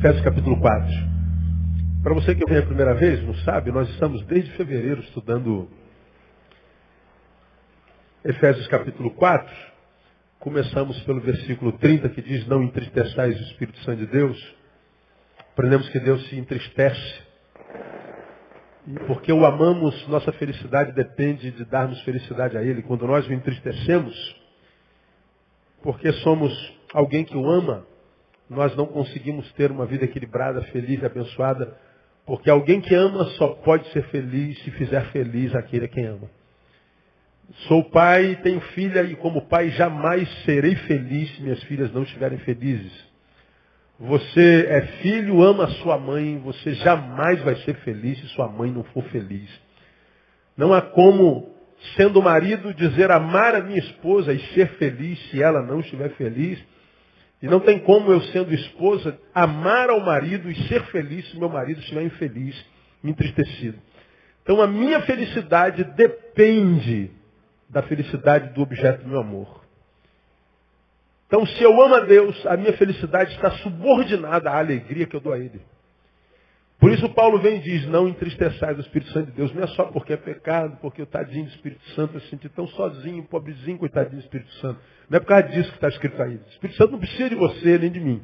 Efésios capítulo 4. Para você que vem a primeira vez, não sabe, nós estamos desde fevereiro estudando Efésios capítulo 4. Começamos pelo versículo 30, que diz: não entristeçais o Espírito Santo de Deus. Aprendemos que Deus se entristece. E porque o amamos, nossa felicidade depende de darmos felicidade a Ele. Quando nós o entristecemos, porque somos alguém que o ama, nós não conseguimos ter uma vida equilibrada, feliz e abençoada, porque alguém que ama só pode ser feliz se fizer feliz aquele a quem ama. Sou pai, tenho filha, e como pai jamais serei feliz se minhas filhas não estiverem felizes. Você é filho, ama sua mãe, você jamais vai ser feliz se sua mãe não for feliz. Não há como, sendo marido, dizer amar a minha esposa e ser feliz se ela não estiver feliz. E não tem como eu, sendo esposa, amar ao marido e ser feliz se meu marido estiver infeliz, entristecido. Então a minha felicidade depende da felicidade do objeto do meu amor. Então se eu amo a Deus, a minha felicidade está subordinada à alegria que eu dou a Ele. Por isso Paulo vem e diz: não entristeçais o Espírito Santo de Deus. Não é só porque é pecado, porque o tadinho do Espírito Santo se sentir tão sozinho, pobrezinho, coitadinho do Espírito Santo. Não é por causa disso que está escrito aí. O Espírito Santo não precisa de você nem de mim.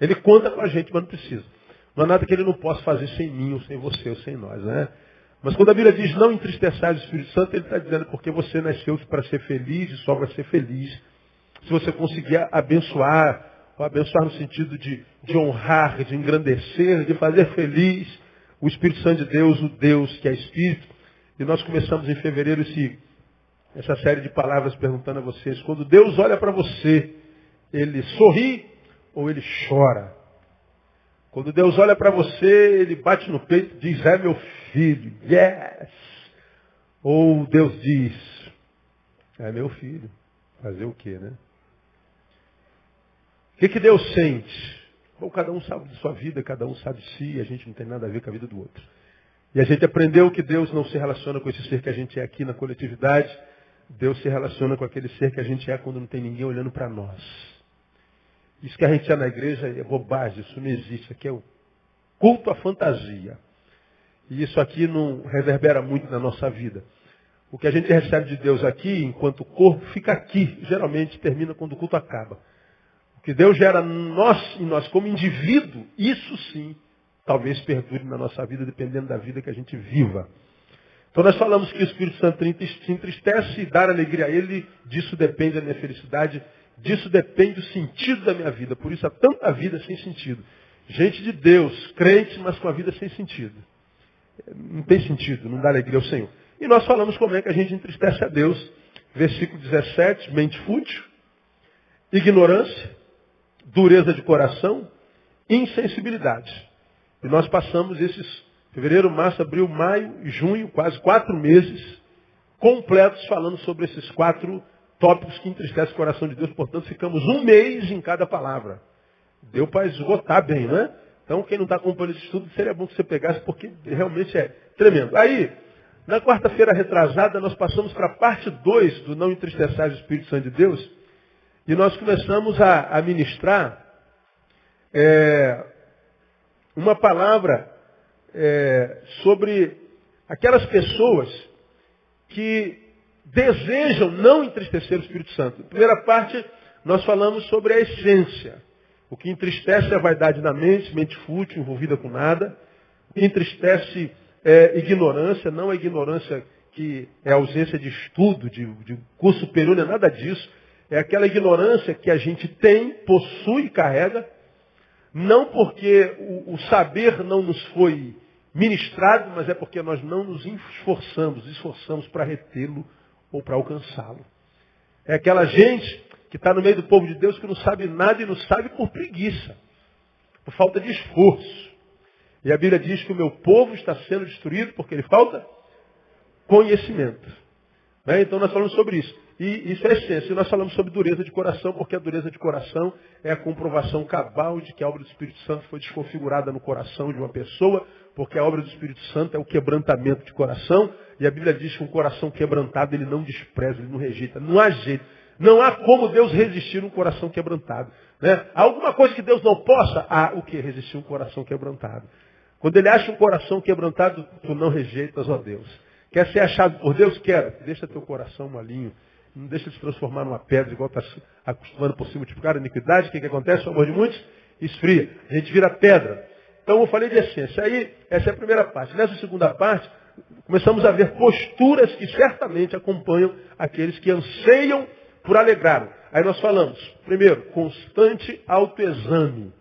Ele conta com a gente, mas não precisa. Não há nada que ele não possa fazer sem mim, ou sem você, ou sem nós, né? Mas quando a Bíblia diz não entristeçais o Espírito Santo, ele está dizendo porque você nasceu para ser feliz e só vai ser feliz se você conseguir abençoar, ou abençoar no sentido de honrar, de engrandecer, de fazer feliz o Espírito Santo de Deus, o Deus que é Espírito. E nós começamos em fevereiro essa série de palavras perguntando a vocês: quando Deus olha para você, Ele sorri ou Ele chora? Quando Deus olha para você, Ele bate no peito e diz: é meu filho, yes! Ou Deus diz: é meu filho, fazer o quê, né? O que Deus sente? Bom, cada um sabe de sua vida, cada um sabe de si, a gente não tem nada a ver com a vida do outro. E a gente aprendeu que Deus não se relaciona com esse ser que a gente é aqui na coletividade. Deus se relaciona com aquele ser que a gente é quando não tem ninguém olhando para nós. Isso que a gente é na igreja é bobagem, isso não existe. Aqui é o culto à fantasia. E isso aqui não reverbera muito na nossa vida. O que a gente recebe de Deus aqui, enquanto corpo, fica aqui. Geralmente termina quando o culto acaba. O que Deus gera em nós como indivíduo, isso sim, talvez perdure na nossa vida, dependendo da vida que a gente viva. Então nós falamos que o Espírito Santo se entristece e dar alegria a Ele, disso depende a minha felicidade, disso depende o sentido da minha vida. Por isso há tanta vida sem sentido. Gente de Deus, crente, mas com a vida sem sentido. Não tem sentido, não dá alegria ao Senhor. E nós falamos como é que a gente entristece a Deus. Versículo 17, mente fútil, ignorância, dureza de coração, insensibilidade. E nós passamos esses fevereiro, março, abril, maio e junho, quase 4 meses completos falando sobre esses 4 tópicos que entristecem o coração de Deus. Portanto, ficamos 1 mês em cada palavra. Deu para esgotar bem, né? Então, quem não está acompanhando esse estudo, seria bom que você pegasse, porque realmente é tremendo. Aí, na quarta-feira retrasada, nós passamos para a parte 2 do Não Entristeçais o Espírito Santo de Deus. E nós começamos a ministrar uma palavra sobre aquelas pessoas que desejam não entristecer o Espírito Santo. Na primeira parte, nós falamos sobre a essência. O que entristece é a vaidade da mente fútil, envolvida com nada. O que entristece é ignorância, não a ignorância que é ausência de estudo, de curso superior, não é nada disso. É aquela ignorância que a gente tem, possui e carrega, não porque o saber não nos foi ministrado, mas é porque nós não nos esforçamos para retê-lo ou para alcançá-lo. É aquela gente que está no meio do povo de Deus que não sabe nada e não sabe por preguiça, por falta de esforço. E a Bíblia diz que o meu povo está sendo destruído porque lhe falta conhecimento. Então nós falamos sobre isso. E isso é a essência. E nós falamos sobre dureza de coração, porque a dureza de coração é a comprovação cabal de que a obra do Espírito Santo foi desconfigurada no coração de uma pessoa, porque a obra do Espírito Santo é o quebrantamento de coração, e a Bíblia diz que um coração quebrantado ele não despreza, ele não rejeita. Não há jeito. Não há como Deus resistir um coração quebrantado. Né? Há alguma coisa que Deus não possa? Há o que? Resistir um coração quebrantado. Quando ele acha um coração quebrantado, tu não rejeitas, ó Deus. Quer ser achado por Deus? Quero. Deixa teu coração molinho. Não deixa se transformar numa pedra, igual está acostumando por se multiplicar a iniquidade. O que acontece? O amor de muitos esfria. A gente vira pedra. Então eu falei de essência. Aí, essa é a primeira parte. Nessa segunda parte, começamos a ver posturas que certamente acompanham aqueles que anseiam por alegrar. Aí nós falamos, primeiro, constante autoexame.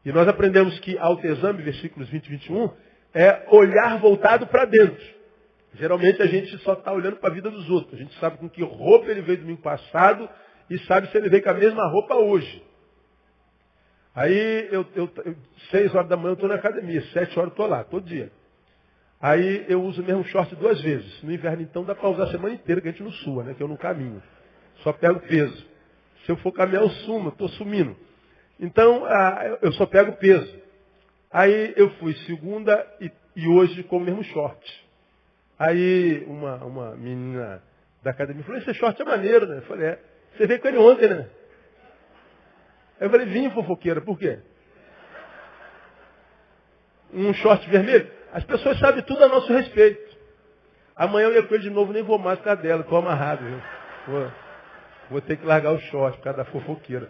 E nós aprendemos que autoexame, versículos 20 e 21, é olhar voltado para dentro. Geralmente a gente só está olhando para a vida dos outros. A gente sabe com que roupa ele veio domingo passado e sabe se ele veio com a mesma roupa hoje. Aí, 6 horas da manhã eu estou na academia, 7 horas eu estou lá, todo dia. Aí eu uso o mesmo short 2 vezes. No inverno, então, dá para usar a semana inteira, que a gente não sua, né? Que eu não caminho. Só pego peso. Se eu for caminhar, eu sumo, eu estou sumindo. Então, eu só pego peso. Aí eu fui segunda e hoje com o mesmo short. Aí uma menina da academia falou, esse short é maneiro, né? Eu falei, você veio com ele ontem, né? Aí eu falei, vinha fofoqueira, por quê? Um short vermelho? As pessoas sabem tudo a nosso respeito. Amanhã eu ia com ele de novo, nem vou mais por causa dela, estou amarrado, viu? Vou ter que largar o short por causa da fofoqueira.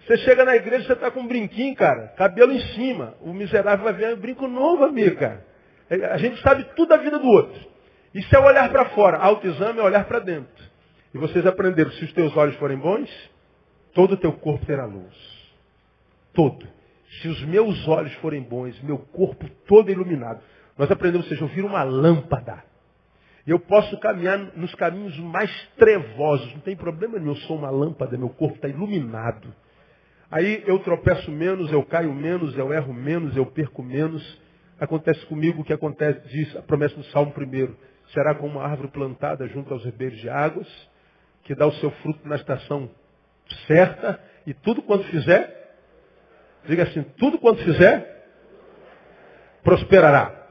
Você chega na igreja, você está com um brinquinho, cara, cabelo em cima. O miserável vai ver um brinco novo, amigo, cara. A gente sabe tudo da vida do outro. Isso é olhar para fora. Autoexame é olhar para dentro. E vocês aprenderam, se os teus olhos forem bons, todo o teu corpo terá luz. Todo. Se os meus olhos forem bons, meu corpo todo é iluminado. Nós aprendemos, ou seja, eu viro uma lâmpada. Eu posso caminhar nos caminhos mais trevosos. Não tem problema nenhum, eu sou uma lâmpada, meu corpo está iluminado. Aí eu tropeço menos, eu caio menos, eu erro menos, eu perco menos. Acontece comigo o que acontece, diz a promessa do Salmo 1. Será como uma árvore plantada junto aos ribeiros de águas, que dá o seu fruto na estação certa, e tudo quanto fizer, diga assim, tudo quanto fizer, prosperará.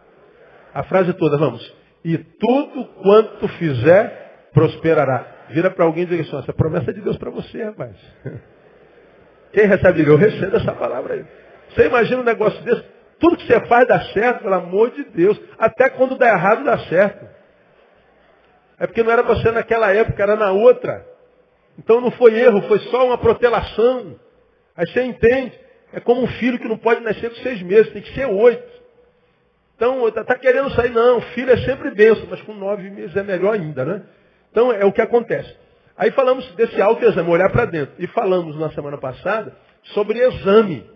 A frase toda, vamos. E tudo quanto fizer, prosperará. Vira para alguém e diga assim, essa promessa é de Deus para você, rapaz. Quem recebe, diga, eu recebo essa palavra aí. Você imagina um negócio desse? Tudo que você faz dá certo, pelo amor de Deus. Até quando dá errado, dá certo. É porque não era para ser naquela época, era na outra. Então não foi erro, foi só uma protelação. Aí você entende. É como um filho que não pode nascer com 6 meses, tem que ser 8. Então, está querendo sair? Não, filho é sempre bênção, mas com 9 meses é melhor ainda, né? Então é o que acontece. Aí falamos desse autoexame, olhar para dentro. E falamos na semana passada sobre exame.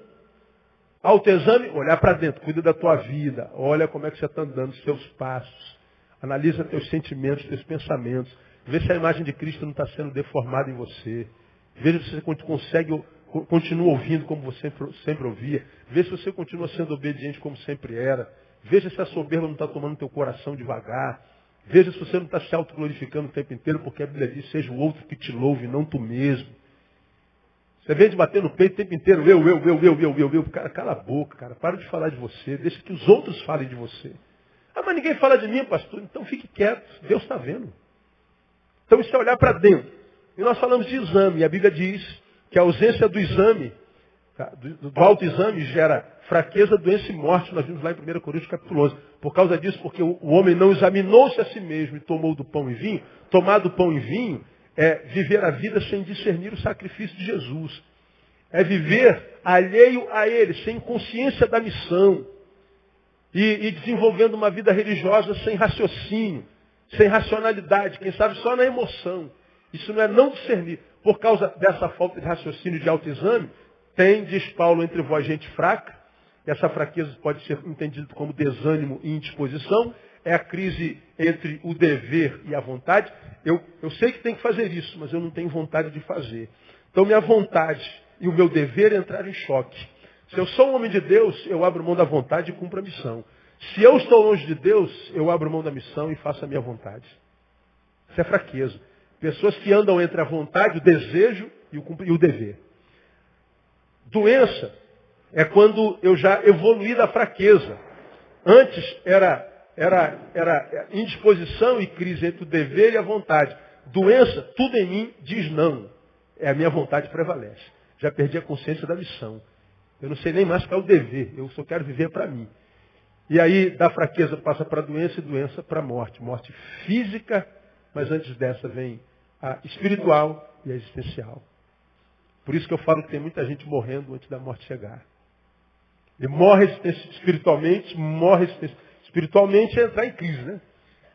Autoexame, olhar para dentro, cuida da tua vida, olha como é que você está andando, os teus passos, analisa teus sentimentos, teus pensamentos, vê se a imagem de Cristo não está sendo deformada em você, veja se você continua ouvindo como você sempre ouvia, veja se você continua sendo obediente como sempre era, veja se a soberba não está tomando teu coração devagar, veja se você não está se autoglorificando o tempo inteiro, porque a Bíblia diz, seja o outro que te louve, não tu mesmo. Você vem de bater no peito o tempo inteiro, eu. Cara, cala a boca, cara. Para de falar de você. Deixa que os outros falem de você. Ah, mas ninguém fala de mim, pastor. Então fique quieto. Deus está vendo. Então isso é olhar para dentro. E nós falamos de exame. E a Bíblia diz que a ausência do exame, do autoexame, gera fraqueza, doença e morte. Nós vimos lá em 1 Coríntios capítulo 11. Por causa disso, porque o homem não examinou-se a si mesmo e tomou do pão e vinho. Tomar do pão e vinho é viver a vida sem discernir o sacrifício de Jesus. É viver alheio a Ele, sem consciência da missão. E desenvolvendo uma vida religiosa sem raciocínio, sem racionalidade, quem sabe só na emoção. Isso não é não discernir. Por causa dessa falta de raciocínio de autoexame, tem, diz Paulo, entre vós gente fraca. E essa fraqueza pode ser entendida como desânimo e indisposição. É a crise entre o dever e a vontade. Eu sei que tem que fazer isso, mas eu não tenho vontade de fazer. Então minha vontade e o meu dever entraram em choque. Se eu sou um homem de Deus, eu abro mão da vontade e cumpro a missão. Se eu estou longe de Deus, eu abro mão da missão e faço a minha vontade. Isso é fraqueza. Pessoas que andam entre a vontade, o desejo e o dever. Doença é quando eu já evoluí da fraqueza. Antes era indisposição e crise entre o dever e a vontade. Doença, tudo em mim diz não. É a minha vontade que prevalece. Já perdi a consciência da missão. Eu não sei nem mais qual é o dever. Eu só quero viver para mim. E aí, da fraqueza passa para a doença e doença para a morte. Morte física, mas antes dessa vem a espiritual e a existencial. Por isso que eu falo que tem muita gente morrendo antes da morte chegar. E morre espiritualmente, espiritualmente é entrar em crise, né?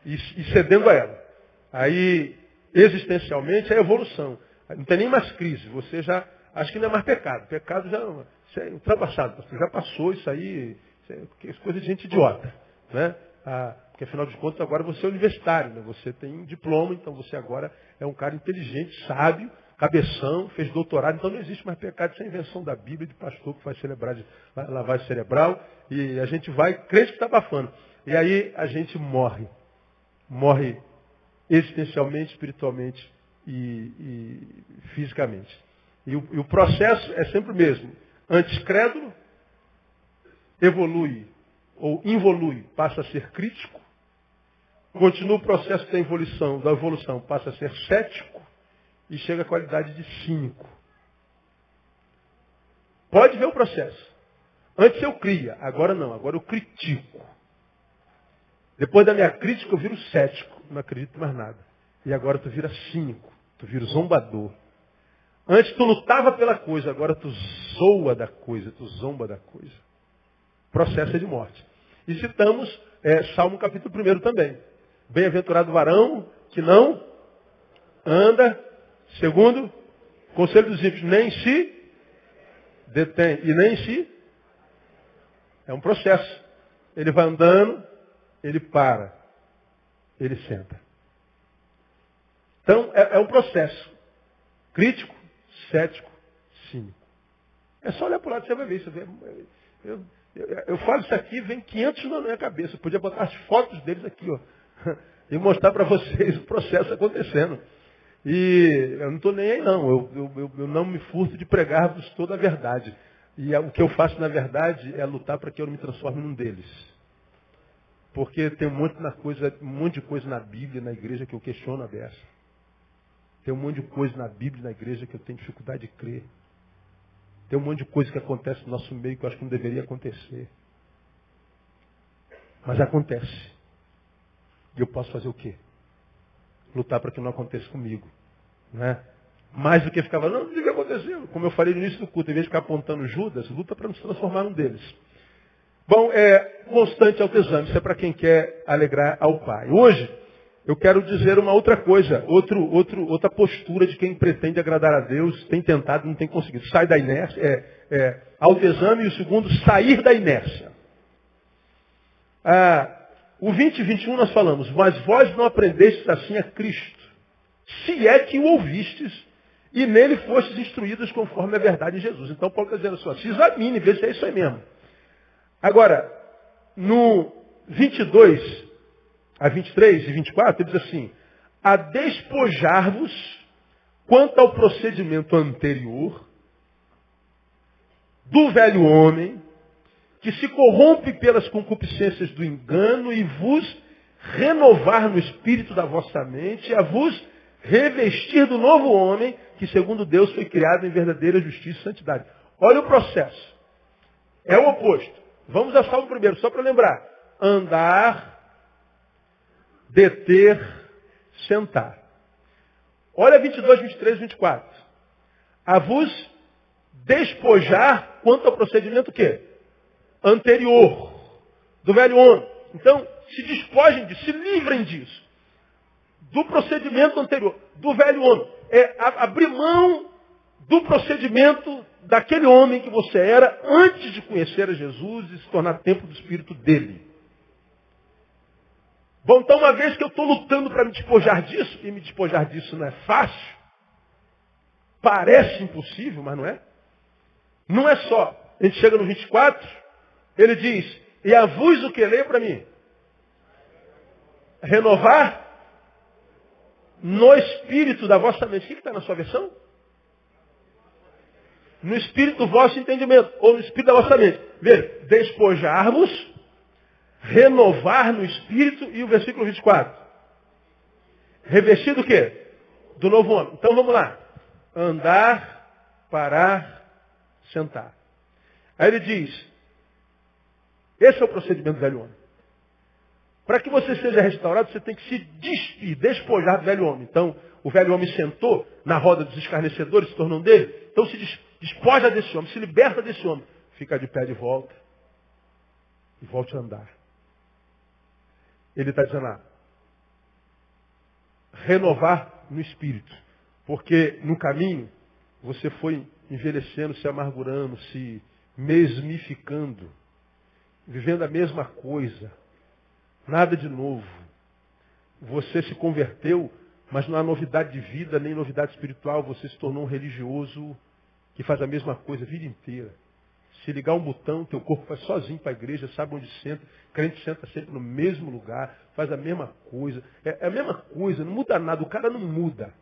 E cedendo a ela. Aí, existencialmente, é evolução. Não tem nem mais crise. Você já, acho que não é mais pecado. Pecado já isso é ultrapassado. Você já passou isso aí, isso é coisa de gente idiota. Né? Porque afinal de contas agora você é universitário, né? Você tem um diploma, então você agora é um cara inteligente, sábio, cabeção, fez doutorado, então não existe mais pecado. Isso é invenção da Bíblia, de pastor que faz lavagem cerebral, e a gente vai, crente que está abafando. E aí a gente morre. Morre existencialmente, espiritualmente e fisicamente. E o processo é sempre o mesmo. Antes crédulo, evolui ou involui, passa a ser crítico. Continua o processo da evolução, passa a ser cético e chega à qualidade de cínico. Pode ver o processo. Antes eu cria, agora não, agora eu critico. Depois da minha crítica eu viro cético, não acredito mais nada. E agora tu vira cínico, tu vira zombador. Antes tu lutava pela coisa, agora tu zoa da coisa, tu zomba da coisa. Processo é de morte. E citamos Salmo capítulo 1 também. Bem-aventurado o varão que não anda segundo o conselho dos ímpios, nem se detém e nem se... É um processo. Ele vai andando, ele para, ele senta. Então, é um processo. Crítico, cético, cínico. É só olhar para o lado, você vai ver. Você vê, eu falo isso aqui, vem 500 na minha cabeça. Eu podia botar as fotos deles aqui, ó, e mostrar para vocês o processo acontecendo. E eu não estou nem aí, não. Eu não me furto de pregar-vos toda a verdade. E o que eu faço, na verdade, é lutar para que eu não me transforme num deles. Porque tem um monte de coisa na Bíblia, na igreja, que eu questiono a dessa. Tem um monte de coisa na Bíblia, na igreja, que eu tenho dificuldade de crer. Tem um monte de coisa que acontece no nosso meio que eu acho que não deveria acontecer. Mas acontece. E eu posso fazer o quê? Lutar para que não aconteça comigo. Né? Mais do que ficar falando, não, o que aconteceu? Como eu falei no início do culto, em vez de ficar apontando Judas, luta para não se transformar num deles. Bom, constante autoexame. Isso é para quem quer alegrar ao Pai. Hoje, eu quero dizer uma outra coisa, outra postura de quem pretende agradar a Deus, tem tentado e não tem conseguido. Sai da inércia, autoexame, e o segundo, sair da inércia. O 20 e 21 nós falamos, mas vós não aprendestes assim a Cristo, se é que o ouvistes, e nele fostes instruídos conforme a verdade de Jesus. Então Paulo está dizendo assim, se examine, vê se é isso aí mesmo. Agora, no 22 a 23 e 24, ele diz assim, a despojar-vos quanto ao procedimento anterior do velho homem, que se corrompe pelas concupiscências do engano e vos renovar no espírito da vossa mente, a vos revestir do novo homem, que segundo Deus foi criado em verdadeira justiça e santidade. Olha o processo. É o oposto. Vamos a Salmo primeiro, só para lembrar. Andar, deter, sentar. Olha 22, 23 e 24. A vos despojar quanto ao procedimento o quê? Anterior, do velho homem. Então, se despojem disso, se livrem disso. Do procedimento anterior, do velho homem. É abrir mão do procedimento daquele homem que você era antes de conhecer a Jesus e se tornar templo do Espírito dele. Bom, então uma vez que eu estou lutando para me despojar disso, e me despojar disso não é fácil, parece impossível, mas não é. Não é só. A gente chega no 24, ele diz, e a vos o que? Leia para mim. Renovar no espírito da vossa mente. O que está na sua versão? No espírito do vosso entendimento. Ou no espírito da vossa mente. Veja, despojar-vos, renovar no espírito, e o versículo 24. Revestido o quê? do novo homem. Então vamos lá. Andar, parar, sentar. Aí ele diz, esse é o procedimento do velho homem. Para que você seja restaurado, você tem que se despir, despojar do velho homem. Então, o velho homem sentou na roda dos escarnecedores, se tornou um dele. Então se despoja desse homem, se liberta desse homem. Fica de pé de volta e volte a andar. Ele está dizendo lá, renovar no espírito. Porque no caminho você foi envelhecendo, se amargurando, se mesmificando, vivendo a mesma coisa. Nada de novo. Você se converteu, mas não há novidade de vida, nem novidade espiritual. Você se tornou um religioso que faz a mesma coisa a vida inteira. Se ligar um botão, teu corpo vai sozinho para a igreja, sabe onde senta. O crente senta sempre no mesmo lugar, faz a mesma coisa. É a mesma coisa, não muda nada, o cara não muda.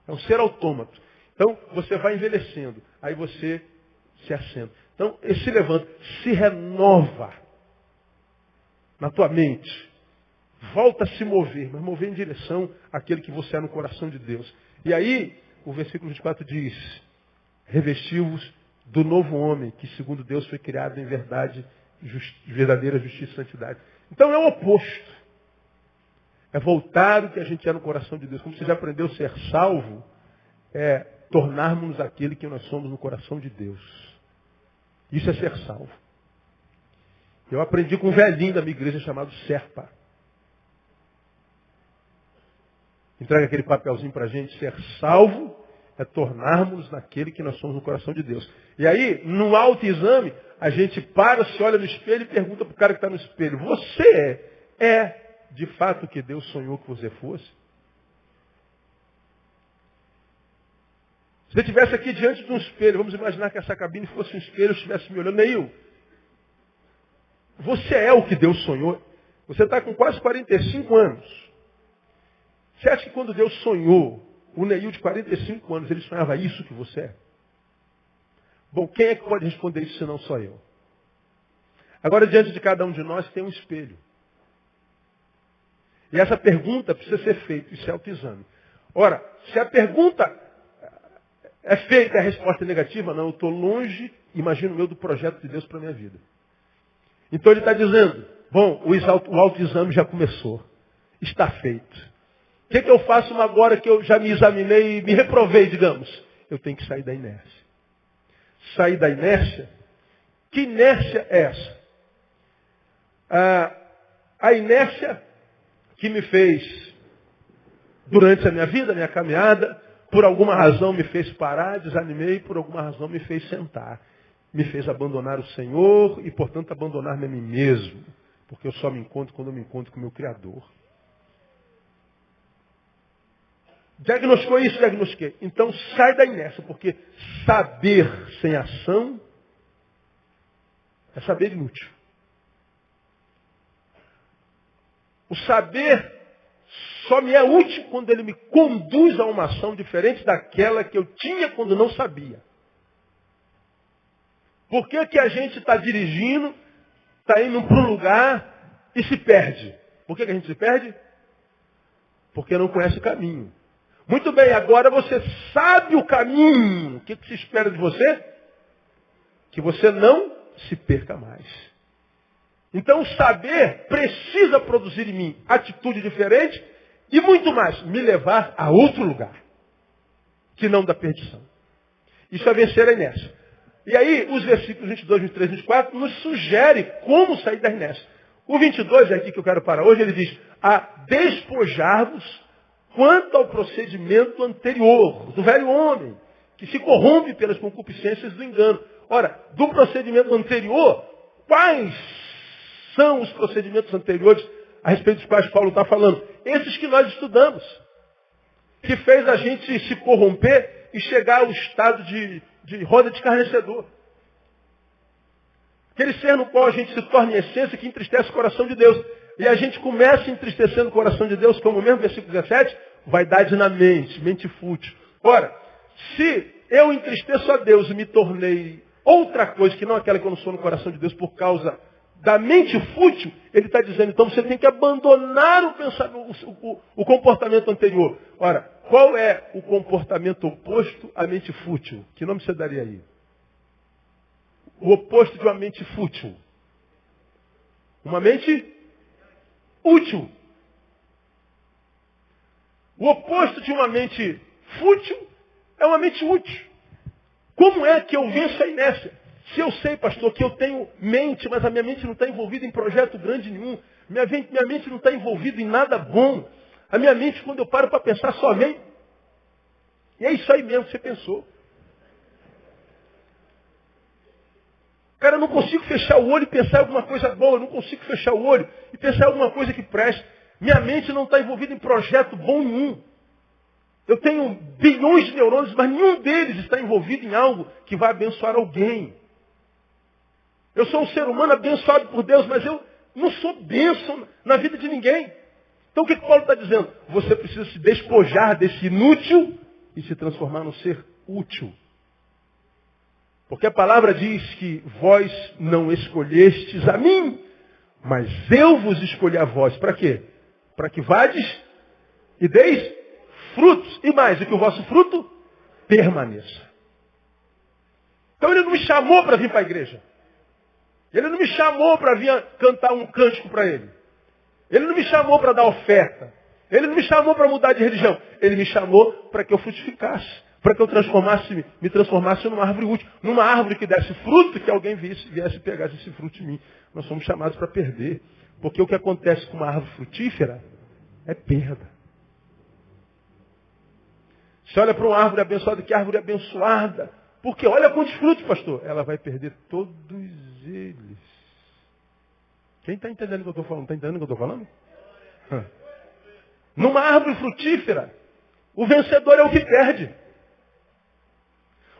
É um ser autômato. Então, você vai envelhecendo, aí você se assenta. Então, ele se levanta, se renova na tua mente. Volta a se mover, mas mover em direção àquele que você é no coração de Deus. E aí, o versículo 24 diz, revesti-vos do novo homem, que segundo Deus foi criado em verdade, verdadeira justiça e santidade. Então é o oposto. É voltar o que a gente é no coração de Deus. Como você já aprendeu a ser salvo, é tornarmos aquele que nós somos no coração de Deus. Isso é ser salvo. Eu aprendi com um velhinho da minha igreja chamado Serpa. Entrega aquele papelzinho para a gente, ser salvo é tornarmos naquele que nós somos no coração de Deus. E aí, no autoexame, a gente para, se olha no espelho e pergunta para o cara que está no espelho, você é de fato o que Deus sonhou que você fosse? Se você estivesse aqui diante de um espelho, vamos imaginar que essa cabine fosse um espelho, eu estivesse me olhando, Neil, você é o que Deus sonhou? Você está com quase 45 anos. Você acha que quando Deus sonhou, o Neil de 45 anos, ele sonhava isso que você é? Bom, quem é que pode responder isso se não só eu? Agora, diante de cada um de nós tem um espelho. E essa pergunta precisa ser feita, isso é autoexame. Ora, se a pergunta é feita e a resposta é negativa, não, eu estou longe, imagino eu, do projeto de Deus para a minha vida. Então ele está dizendo, bom, o autoexame já começou. Está feito. O que eu faço agora que eu já me examinei e me reprovei, digamos? Eu tenho que sair da inércia. Sair da inércia? Que inércia é essa? A inércia que me fez, durante a minha vida, a minha caminhada, por alguma razão me fez parar, desanimei, por alguma razão me fez sentar. Me fez abandonar o Senhor e, portanto, abandonar-me a mim mesmo. Porque eu só me encontro quando eu me encontro com o meu Criador. Diagnosticou isso, diagnostiquei. Então sai da inércia, porque saber sem ação é saber inútil. O saber só me é útil quando ele me conduz a uma ação diferente daquela que eu tinha quando não sabia. Por que que a gente está dirigindo, está indo para um lugar e se perde? Por que que a gente se perde? Porque não conhece o caminho. Muito bem, agora você sabe o caminho. O que se espera de você? Que você não se perca mais. Então o saber precisa produzir em mim atitude diferente e muito mais, me levar a outro lugar, que não da perdição. Isso é vencer a inércia. E aí os versículos 22, 23 e 24 nos sugerem como sair da inércia. O 22 é aqui que eu quero parar hoje, ele diz, a despojar-vos quanto ao procedimento anterior, do velho homem, que se corrompe pelas concupiscências do engano. Ora, do procedimento anterior, quais são os procedimentos anteriores a respeito dos quais Paulo está falando? Esses que nós estudamos, que fez a gente se corromper e chegar ao estado de roda de escarnecedor. Aquele ser no qual a gente se torna em essência que entristece o coração de Deus. E a gente começa entristecendo o coração de Deus, como o mesmo versículo 17, vaidade na mente fútil. Ora, se eu entristeço a Deus e me tornei outra coisa que não aquela que eu não sou no coração de Deus por causa da mente fútil, ele está dizendo, então você tem que abandonar o comportamento anterior. Ora, qual é o comportamento oposto à mente fútil? Que nome você daria aí? O oposto de uma mente fútil. Uma mente útil. O oposto de uma mente fútil é uma mente útil. Como é que eu venço a inércia? Se eu sei, pastor, que eu tenho mente, mas a minha mente não está envolvida em projeto grande nenhum. Minha mente não está envolvida em nada bom. A minha mente, quando eu paro para pensar, só vem. E é isso aí mesmo que você pensou. Cara, eu não consigo fechar o olho e pensar em alguma coisa boa. Eu não consigo fechar o olho e pensar em alguma coisa que preste. Minha mente não está envolvida em projeto bom nenhum. Eu tenho bilhões de neurônios, mas nenhum deles está envolvido em algo que vai abençoar alguém. Eu sou um ser humano abençoado por Deus, mas eu não sou bênção na vida de ninguém. Então o que Paulo está dizendo? Você precisa se despojar desse inútil e se transformar num ser útil. Porque a palavra diz que vós não escolhestes a mim, mas eu vos escolhi a vós. Para quê? Para que vades e deis frutos. E mais, e que o vosso fruto permaneça. Então ele não me chamou para vir para a igreja. Ele não me chamou para vir cantar um cântico para ele. Ele não me chamou para dar oferta. Ele não me chamou para mudar de religião. Ele me chamou para que eu frutificasse. Para que eu me transformasse numa árvore útil. Numa árvore que desse fruto, que alguém viesse e pegasse esse fruto de mim. Nós somos chamados para perder. Porque o que acontece com uma árvore frutífera é perda. Você olha para uma árvore abençoada, que árvore abençoada. Porque olha quantos frutos, pastor. Ela vai perder todos eles. Quem está entendendo o que eu estou falando? Está entendendo o que eu estou falando? Numa árvore frutífera, o vencedor é o que perde.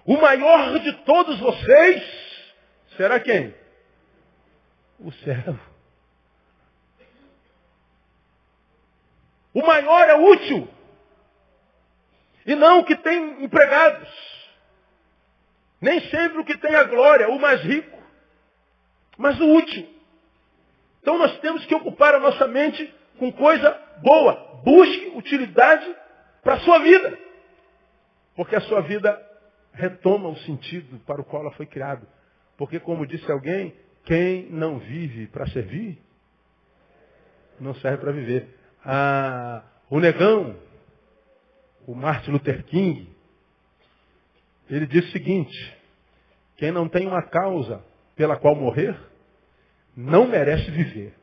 O maior de todos vocês será quem? O servo. O maior é o útil. E não o que tem empregados. Nem sempre o que tem a glória, o mais rico. Mas o útil. Então nós temos que ocupar a nossa mente com coisa boa. Busque utilidade para a sua vida. Porque a sua vida retoma o sentido para o qual ela foi criada. Porque, como disse alguém, quem não vive para servir, não serve para viver. O negão, o Martin Luther King, ele disse o seguinte: quem não tem uma causa pela qual morrer, não merece viver.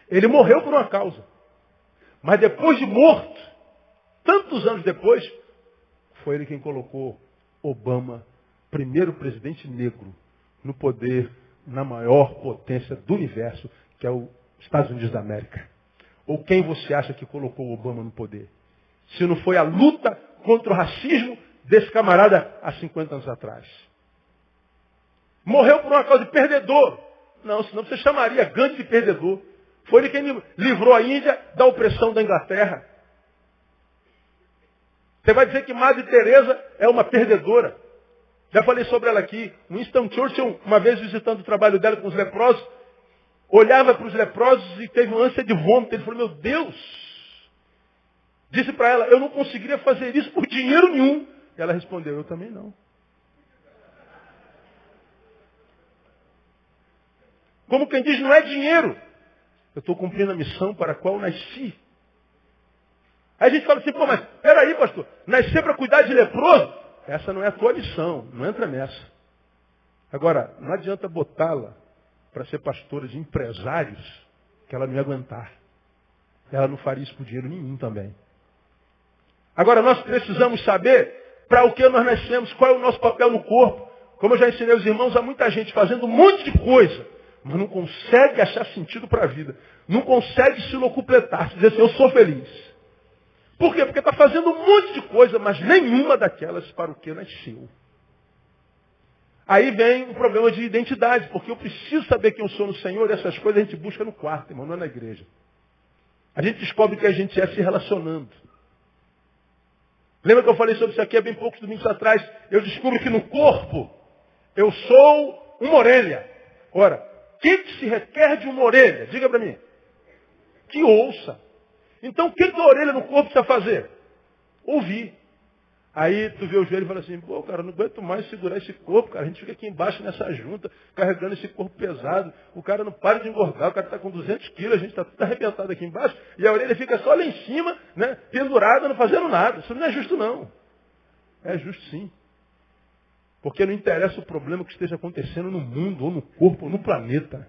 Ele morreu por uma causa. Mas depois de morto, tantos anos depois, foi ele quem colocou Obama, primeiro presidente negro, no poder, na maior potência do universo, que é os Estados Unidos da América. Ou quem você acha que colocou Obama no poder? Se não foi a luta contra o racismo desse camarada há 50 anos atrás. Morreu por uma causa de perdedor. Não, senão você chamaria Gandhi de perdedor. Foi ele quem livrou a Índia da opressão da Inglaterra. Você vai dizer que Madre Teresa é uma perdedora. Já falei sobre ela aqui. Winston Churchill, uma vez visitando o trabalho dela com os leprosos, olhava para os leprosos e teve uma ânsia de vômito. Ele falou, meu Deus! Disse para ela, eu não conseguiria fazer isso por dinheiro nenhum. E ela respondeu, eu também não. Como quem diz, não é dinheiro. Eu estou cumprindo a missão para a qual nasci. Aí a gente fala assim, pô, mas peraí, pastor, nascer para cuidar de leproso? Essa não é a tua missão, não entra nessa. Agora, não adianta botá-la para ser pastora de empresários, que ela não ia aguentar. Ela não faria isso por dinheiro nenhum também. Agora, nós precisamos saber para o que nós nascemos, qual é o nosso papel no corpo. Como eu já ensinei os irmãos, há muita gente fazendo um monte de coisa, mas não consegue achar sentido para a vida. Não consegue se locupletar, se dizer assim, eu sou feliz. Por quê? Porque está fazendo um monte de coisa, mas nenhuma daquelas para o que nasceu. Aí vem o problema de identidade, porque eu preciso saber quem eu sou no Senhor, e essas coisas a gente busca no quarto, irmão, não é na igreja. A gente descobre que a gente é se relacionando. Lembra que eu falei sobre isso aqui há bem poucos domingos atrás? Eu descubro que no corpo eu sou uma orelha. Ora, o que se requer de uma orelha? Diga para mim. Que ouça. Então o que a orelha no corpo precisa fazer? Ouvir. Aí tu vê o joelho e fala assim, pô, cara, não aguento mais segurar esse corpo, cara. A gente fica aqui embaixo nessa junta, carregando esse corpo pesado. O cara não para de engordar, o cara está com 200 quilos, a gente está tudo arrebentado aqui embaixo, e a orelha fica só lá em cima, né, pendurada, não fazendo nada. Isso não é justo, não. É justo sim. Porque não interessa o problema que esteja acontecendo no mundo, ou no corpo, ou no planeta.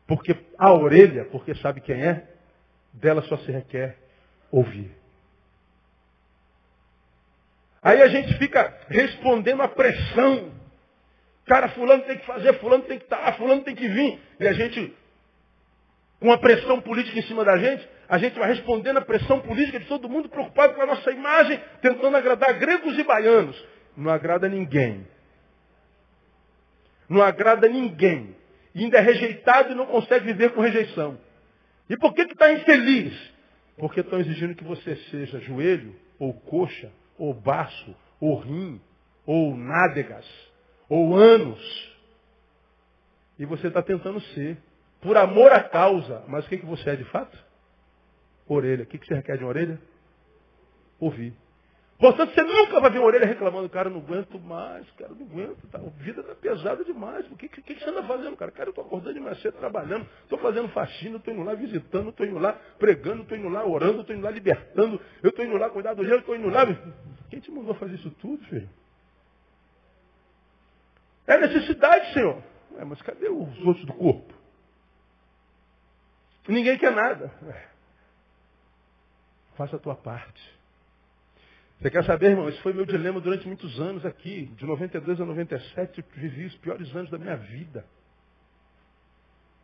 Porque a orelha, porque sabe quem é, dela só se requer ouvir. Aí a gente fica respondendo à pressão. Cara, fulano tem que fazer, fulano tem que estar lá, fulano tem que vir. E a gente, com a pressão política em cima da gente, a gente vai respondendo à pressão política de todo mundo, preocupado com a nossa imagem, tentando agradar gregos e baianos. Não agrada ninguém. Não agrada ninguém. E ainda é rejeitado e não consegue viver com rejeição. E por que está infeliz? Porque estão exigindo que você seja joelho, ou coxa, ou baço, ou rim, ou nádegas, ou ânus. E você está tentando ser. Por amor à causa. Mas o que você é de fato? Orelha. O que você requer de uma orelha? Ouvir. Portanto, você nunca vai ver uma orelha reclamando, cara, não aguento mais, cara, não aguento, tá, a vida está pesada demais. O que você anda fazendo, cara? Cara, eu estou acordando de manhã cedo, trabalhando, estou fazendo faxina, estou indo lá visitando, estou indo lá pregando, estou indo lá orando, estou indo lá libertando, eu estou indo lá cuidar do gelo, estou indo lá... Quem te mandou fazer isso tudo, filho? É necessidade, Senhor. Mas cadê os outros do corpo? Ninguém quer nada. Faça a tua parte. Você quer saber, irmão? Esse foi meu dilema durante muitos anos aqui. De 92 a 97, eu vivi os piores anos da minha vida.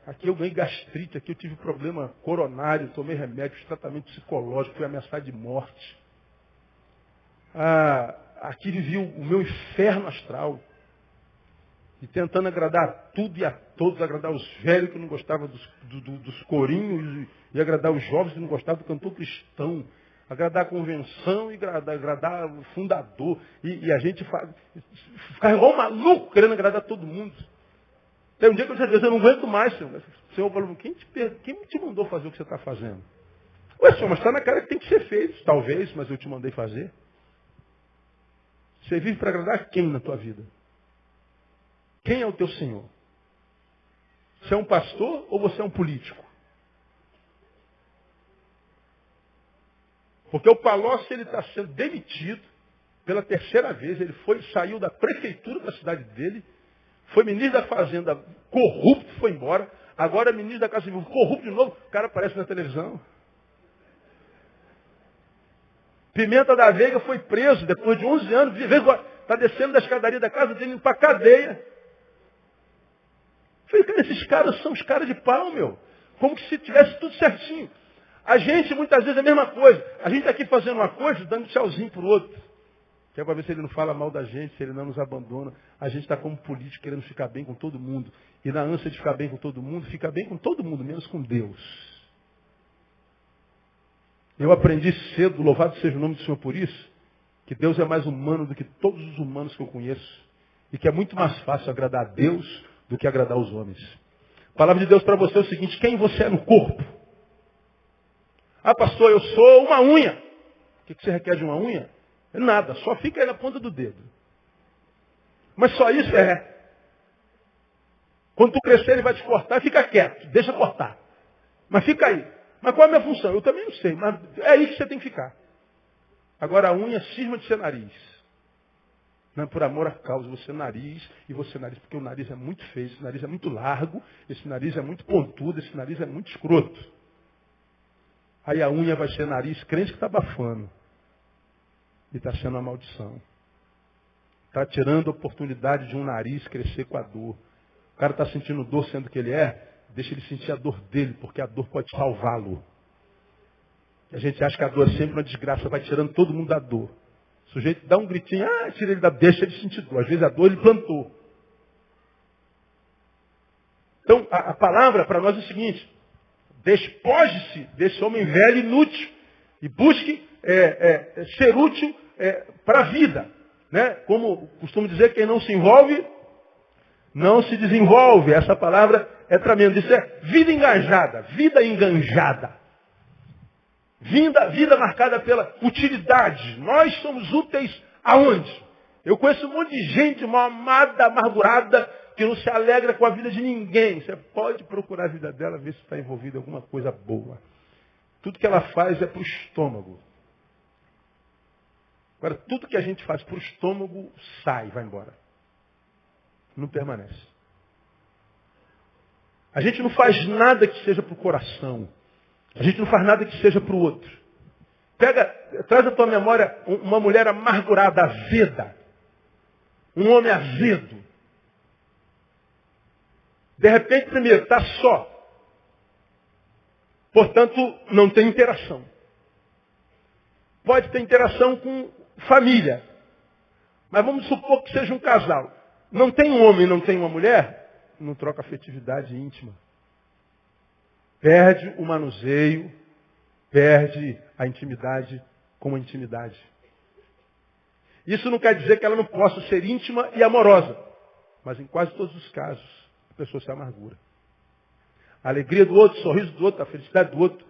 Aqui eu ganhei gastrite, aqui eu tive problema coronário, tomei remédios, tratamento psicológico, fui ameaçado de morte. Aqui vivi o meu inferno astral. E tentando agradar a tudo e a todos, agradar os velhos que não gostavam dos corinhos, e agradar os jovens que não gostavam do cantor cristão. Agradar a convenção e agradar o fundador. E a gente ficar igual um maluco querendo agradar todo mundo. Tem um dia que eu disse, eu não aguento mais, Senhor. O Senhor falou, quem te mandou fazer o que você está fazendo? Ué, Senhor, mas está na cara que tem que ser feito. Talvez, mas eu te mandei fazer. Você vive para agradar quem na tua vida? Quem é o teu Senhor? Você é um pastor ou você é um político? Porque o Palocci ele está sendo demitido pela terceira vez. Ele saiu da prefeitura da cidade dele, foi ministro da Fazenda corrupto, foi embora. Agora é ministro da Casa Civil corrupto de novo. O cara aparece na televisão. Pimenta da Veiga foi preso depois de 11 anos. Está descendo da escadaria da casa dele indo para a cadeia. Eu falei, cara, esses caras são os caras de pau, meu. Como que se tivesse tudo certinho. A gente, muitas vezes, é a mesma coisa. A gente está aqui fazendo uma coisa, dando tchauzinho para o outro. Que é para ver se ele não fala mal da gente, se ele não nos abandona. A gente está como político, querendo ficar bem com todo mundo. E na ânsia de ficar bem com todo mundo, fica bem com todo mundo, menos com Deus. Eu aprendi cedo, louvado seja o nome do Senhor por isso, que Deus é mais humano do que todos os humanos que eu conheço. E que é muito mais fácil agradar a Deus do que agradar os homens. A palavra de Deus para você é o seguinte, quem você é no corpo? Ah, pastor, eu sou uma unha. O que você requer de uma unha? Nada, só fica aí na ponta do dedo. Mas só isso é. Quando tu crescer, ele vai te cortar, fica quieto, deixa cortar. Mas fica aí. Mas qual é a minha função? Eu também não sei, mas é aí que você tem que ficar. Agora a unha cisma de ser nariz. Não é por amor à causa, você nariz, e você nariz, porque o nariz é muito feio, esse nariz é muito largo, esse nariz é muito pontudo, esse nariz é muito escroto. Aí a unha vai ser nariz, crente que está abafando. E está sendo uma maldição. Está tirando a oportunidade de um nariz crescer com a dor. O cara está sentindo dor sendo que ele é, deixa ele sentir a dor dele, porque a dor pode salvá-lo. A gente acha que a dor é sempre uma desgraça, vai tirando todo mundo da dor. O sujeito dá um gritinho, tira ele da deixa ele sentir dor. Às vezes a dor ele plantou. Então a palavra para nós é o seguinte, despoje-se desse homem velho e inútil e busque ser útil para a vida. Né? Como costumo dizer, quem não se envolve, não se desenvolve. Essa palavra é tremenda. Isso é vida engajada, vida enganjada. Vida marcada pela utilidade. Nós somos úteis aonde? Eu conheço um monte de gente mal amada, amargurada, que não se alegra com a vida de ninguém. Você pode procurar a vida dela, ver se está envolvida em alguma coisa boa. Tudo que ela faz é para o estômago. Agora, tudo que a gente faz para o estômago, sai, vai embora. Não permanece. A gente não faz nada que seja para o coração. A gente não faz nada que seja para o outro. Traz à tua memória uma mulher amargurada, azeda. Um homem azedo. De repente, primeiro, está só. Portanto, não tem interação. Pode ter interação com família. Mas vamos supor que seja um casal. Não tem um homem, não tem uma mulher, não troca afetividade íntima. Perde o manuseio, perde a intimidade com a intimidade. Isso não quer dizer que ela não possa ser íntima e amorosa. Mas em quase todos os casos, a pessoa se amargura. A alegria do outro, o sorriso do outro, a felicidade do outro,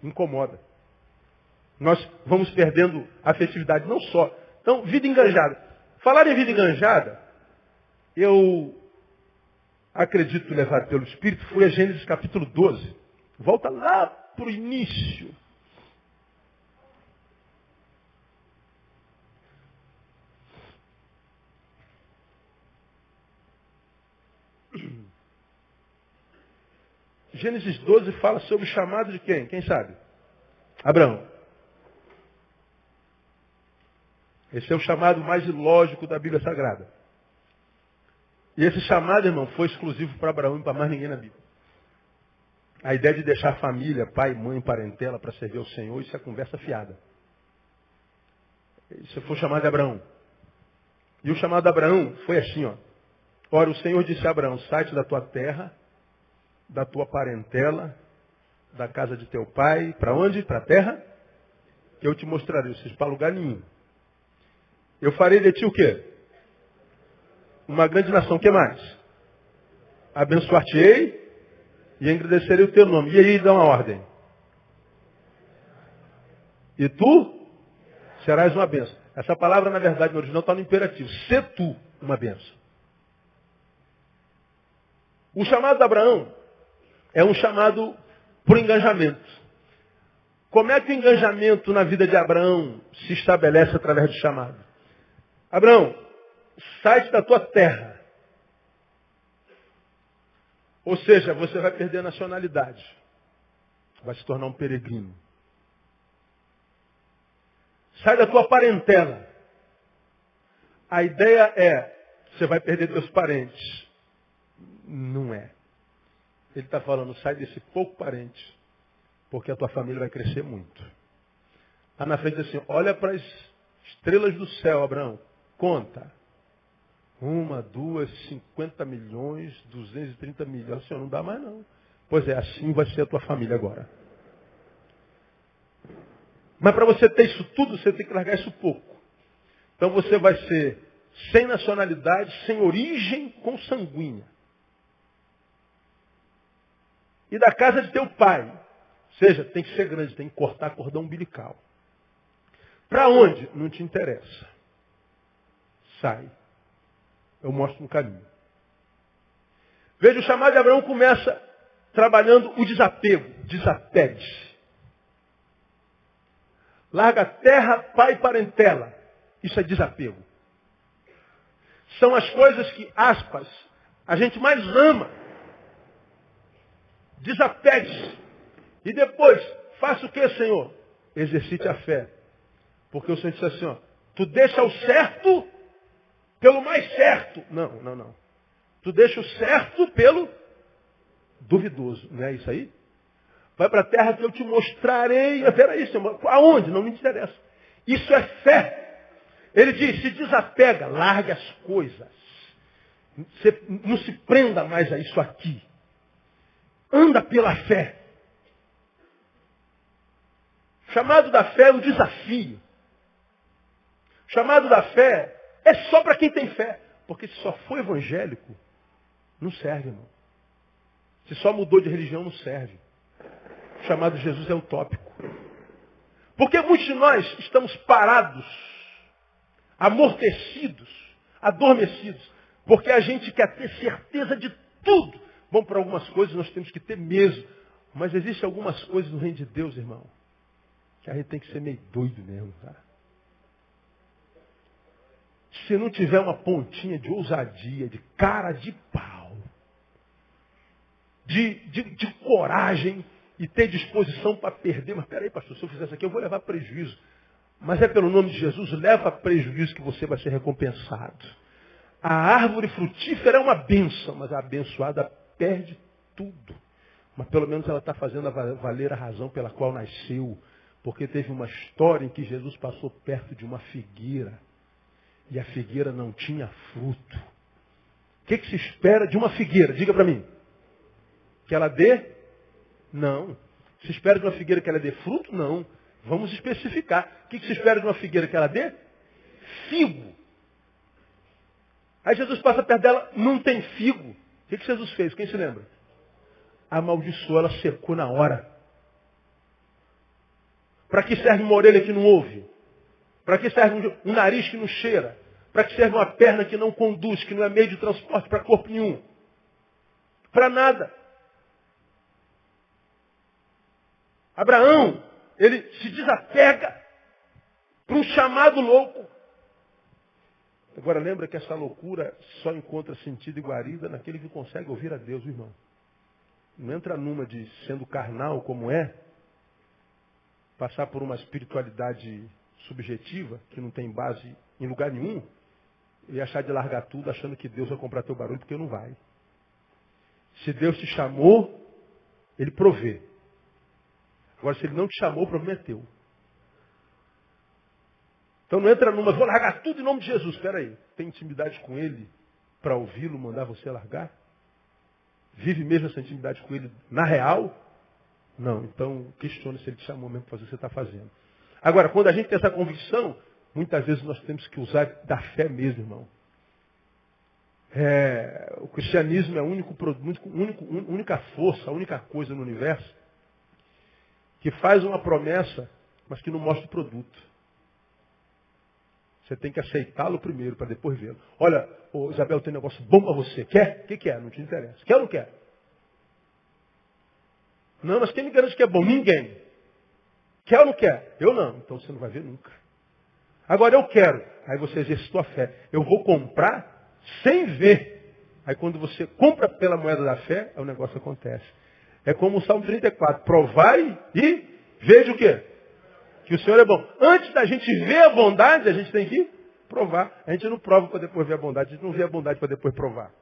incomoda. Nós vamos perdendo a afetividade, não só. Então, vida enganjada. Falar em vida enganjada, eu acredito, levado pelo Espírito, foi a Gênesis capítulo 12. Volta lá para o início. Gênesis 12 fala sobre o chamado de quem? Quem sabe? Abraão. Esse é o chamado mais ilógico da Bíblia Sagrada. E esse chamado, irmão, foi exclusivo para Abraão e para mais ninguém na Bíblia. A ideia de deixar família, pai, mãe, parentela para servir ao Senhor, isso é conversa fiada. Isso foi o chamado de Abraão. E o chamado de Abraão foi assim, ó. Ora, o Senhor disse a Abraão, sai-te da tua terra, da tua parentela, da casa de teu pai, para onde? Para a terra que eu te mostrarei, ou seja, para lugar nenhum. Eu farei de ti o quê? Uma grande nação. O que mais? Abençoar-te-ei e engrandecerei o teu nome. E aí dá uma ordem. E tu serás uma bênção. Essa palavra, na verdade, no original está no imperativo. Se tu uma bênção. O chamado de Abraão é um chamado por engajamento. Como é que o engajamento na vida de Abraão se estabelece através do chamado? Abraão, sai da tua terra. Ou seja, você vai perder a nacionalidade. Vai se tornar um peregrino. Sai da tua parentela. A ideia é, você vai perder teus parentes. Não é. Ele está falando, sai desse pouco parente, porque a tua família vai crescer muito. Lá na frente assim, olha para as estrelas do céu, Abraão. Conta. 1, 2, 50 milhões, 230 milhões. Senhor, não dá mais não. Pois é, assim vai ser a tua família agora. Mas para você ter isso tudo, você tem que largar isso pouco. Então você vai ser sem nacionalidade, sem origem consanguínea. E da casa de teu pai. Ou seja, tem que ser grande, tem que cortar cordão umbilical. Para onde? Não te interessa. Sai. Eu mostro um caminho. Veja, o chamado de Abraão começa trabalhando o desapego. Desapegue-se. Larga terra, pai e parentela. Isso é desapego. São as coisas que, aspas, a gente mais ama. Desapegue-se. E depois, faça o que, Senhor? Exercite a fé. Porque o Senhor disse assim, ó, tu deixa o certo pelo mais certo. Não. Tu deixa o certo pelo duvidoso. Não é isso aí? Vai para a terra que eu te mostrarei. Peraí, Senhor, aonde? Não me interessa. Isso é fé. Ele diz, se desapega, larga as coisas. Você não se prenda mais a isso aqui. Anda pela fé. Chamado da fé é um desafio. Chamado da fé é só para quem tem fé. Porque se só for evangélico, não serve, irmão. Se só mudou de religião, não serve. O chamado de Jesus é utópico. Porque muitos de nós estamos parados, amortecidos, adormecidos, porque a gente quer ter certeza de tudo. Bom, para algumas coisas nós temos que ter mesmo, mas existem algumas coisas no reino de Deus, irmão, que a gente tem que ser meio doido mesmo, tá? Se não tiver uma pontinha de ousadia, de cara de pau, de coragem e ter disposição para perder. Mas peraí, pastor, se eu fizer isso aqui eu vou levar prejuízo. Mas é pelo nome de Jesus, leva prejuízo que você vai ser recompensado. A árvore frutífera é uma bênção, mas a abençoada perde tudo. Mas pelo menos ela está fazendo valer a razão pela qual nasceu. Porque teve uma história em que Jesus passou perto de uma figueira. E a figueira não tinha fruto. O que se espera de uma figueira? Diga para mim. Que ela dê? Não. Se espera de uma figueira que ela dê fruto? Não. Vamos especificar. O que se espera de uma figueira que ela dê? Figo. Aí Jesus passa perto dela, não tem figo. O que Jesus fez? Quem se lembra? Amaldiçoou, ela secou na hora. Para que serve uma orelha que não ouve? Para que serve um nariz que não cheira? Para que serve uma perna que não conduz, que não é meio de transporte para corpo nenhum? Para nada. Abraão, ele se desapega para um chamado louco. Agora lembra que essa loucura só encontra sentido e guarida naquele que consegue ouvir a Deus, irmão. Não entra numa de sendo carnal como é, passar por uma espiritualidade subjetiva, que não tem base em lugar nenhum, e achar de largar tudo achando que Deus vai comprar teu barulho, porque não vai. Se Deus te chamou, Ele provê. Agora, se Ele não te chamou, o problema é teu. Então não entra numa, vou largar tudo em nome de Jesus. Espera aí, tem intimidade com Ele para ouvi-lo, mandar você largar? Vive mesmo essa intimidade com Ele na real? Não, então questione se Ele te chamou mesmo para fazer o que você está fazendo. Agora, quando a gente tem essa convicção, muitas vezes nós temos que usar da fé mesmo, irmão. O cristianismo é a única força, a única coisa no universo que faz uma promessa, mas que não mostra o produto. Você tem que aceitá-lo primeiro, para depois vê-lo. Olha, Isabel, tem um negócio bom para você. Quer? O que quer? Não te interessa. Quer ou não quer? Não, mas quem me garante que é bom? Ninguém. Quer ou não quer? Eu não. Então você não vai ver nunca. Agora eu quero. Aí você exercitou a fé. Eu vou comprar sem ver. Aí quando você compra pela moeda da fé, o negócio acontece. É como o Salmo 34. Provai e veja o quê? Que o Senhor é bom. Antes da gente ver a bondade, a gente tem que provar. A gente não prova para depois ver a bondade. A gente não vê a bondade para depois provar.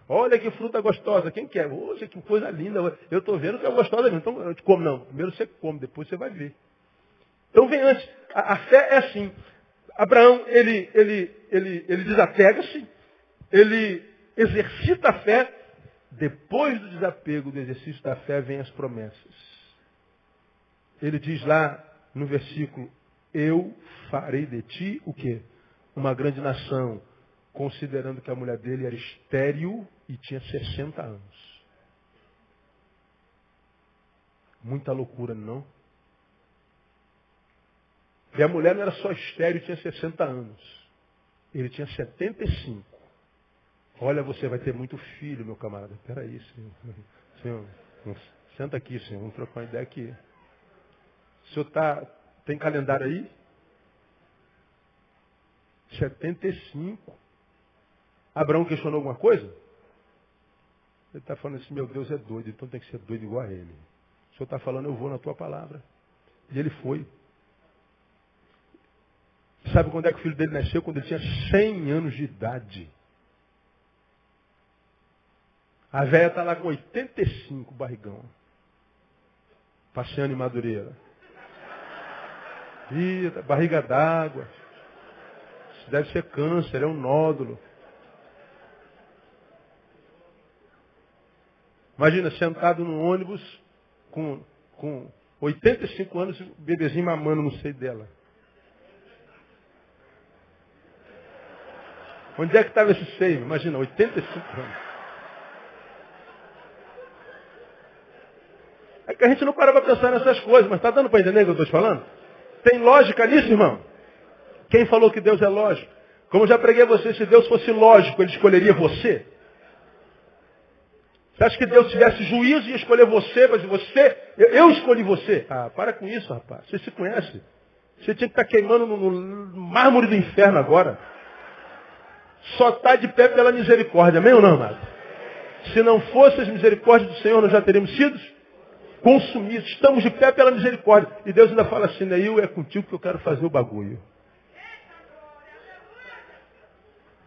Olha que fruta gostosa. Quem quer? Olha que coisa linda. Eu estou vendo que é gostosa mesmo. Então eu te como. Não. Primeiro você come, depois você vai ver. Então vem antes. A fé é assim. Abraão, ele desapega-se. Ele exercita a fé. Depois do desapego, do exercício da fé, vem as promessas. Ele diz lá no versículo, eu farei de ti o quê? Uma grande nação, considerando que a mulher dele era estéril e tinha 60 anos. Muita loucura, não? E a mulher não era só estéril e tinha 60 anos. Ele tinha 75. Olha, você vai ter muito filho, meu camarada. Espera aí, senhor. Senta aqui, senhor. Vamos trocar uma ideia aqui. O senhor tem calendário aí? 75. Abraão questionou alguma coisa? Ele está falando assim, meu Deus é doido, então tem que ser doido igual a ele. O senhor está falando, eu vou na tua palavra. E ele foi. Sabe quando é que o filho dele nasceu? Quando ele tinha 100 anos de idade. A velha está lá com 85, barrigão. Passeando em Madureira. Ih, barriga d'água. Isso deve ser câncer, é um nódulo. Imagina, sentado num ônibus com 85 anos, o bebezinho mamando no seio dela. Onde é que estava esse seio? Imagina, 85 anos. É que a gente não para para pensar nessas coisas, mas está dando para entender o que eu estou te falando? Tem lógica nisso, irmão? Quem falou que Deus é lógico? Como eu já preguei a você, se Deus fosse lógico, Ele escolheria você? Você acha que Deus tivesse juízo e ia escolher você, mas eu escolhi você? Ah, para com isso, rapaz. Você se conhece. Você tinha que estar queimando no mármore do inferno agora. Só está de pé pela misericórdia. Amém ou não, amado? Se não fosse as misericórdias do Senhor, nós já teríamos sido consumidos. Estamos de pé pela misericórdia. E Deus ainda fala assim, Neil, é contigo que eu quero fazer o bagulho.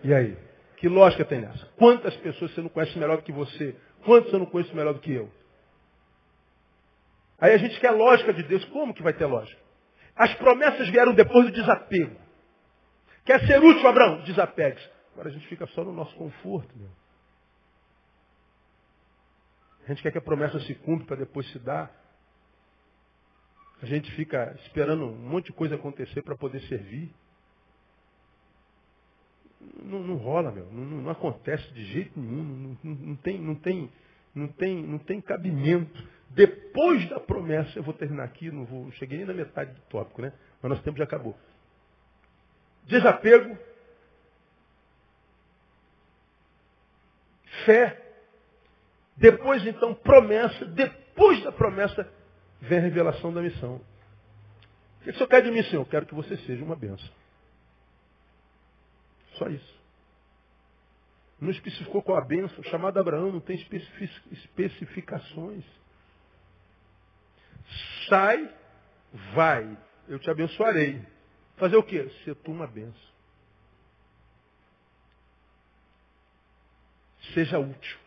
E aí? Que lógica tem nessa? Quantas pessoas você não conhece melhor do que você? Quantos eu não conheço melhor do que eu? Aí a gente quer a lógica de Deus. Como que vai ter lógica? As promessas vieram depois do desapego. Quer ser útil, Abraão? Desapegue-se. Agora a gente fica só no nosso conforto. Meu. A gente quer que a promessa se cumpra para depois se dar. A gente fica esperando um monte de coisa acontecer para poder servir. Não rola, meu. Não acontece de jeito nenhum. Não tem cabimento. Depois da promessa, eu vou terminar aqui, não cheguei nem na metade do tópico, né? Mas nosso tempo já acabou. Desapego, fé, depois então promessa, depois da promessa vem a revelação da missão. O que o Senhor quer de mim, Senhor? Eu quero que você seja uma bênção. Só isso. Não especificou qual a bênção. O chamado Abraão não tem especificações. Sai, vai, eu te abençoarei. Fazer o quê? Ser tu uma bênção. Seja útil.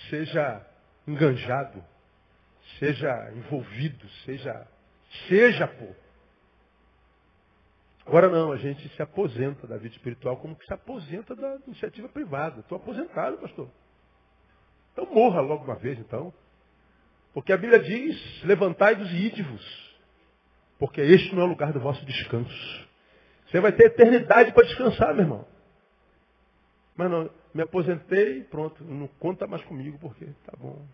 Seja enganjado. Seja envolvido. Seja, pô. Agora não, a gente se aposenta da vida espiritual como que se aposenta da iniciativa privada. Estou aposentado, pastor. Então morra logo uma vez, então. Porque a Bíblia diz, levantai-vos e ide-vos. Porque este não é o lugar do vosso descanso. Você vai ter eternidade para descansar, meu irmão. Mas não, me aposentei, pronto, não conta mais comigo, porque tá bom.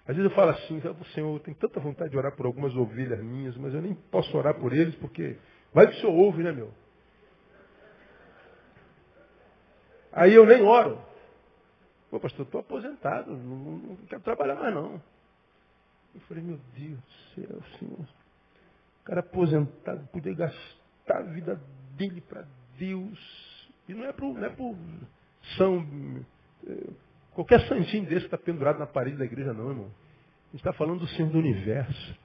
Às vezes eu falo assim, Senhor, eu tenho tanta vontade de orar por algumas ovelhas minhas, mas eu nem posso orar por eles, porque vai que o Senhor ouve, né, meu? Aí eu nem oro. Pô, pastor, estou aposentado, não quero trabalhar mais não. Eu falei, meu Deus do céu, Senhor. O cara aposentado poder gastar a vida dele para Deus. E não é por qualquer santinho desse que está pendurado na parede da igreja, não, irmão. A gente está falando do Senhor do universo.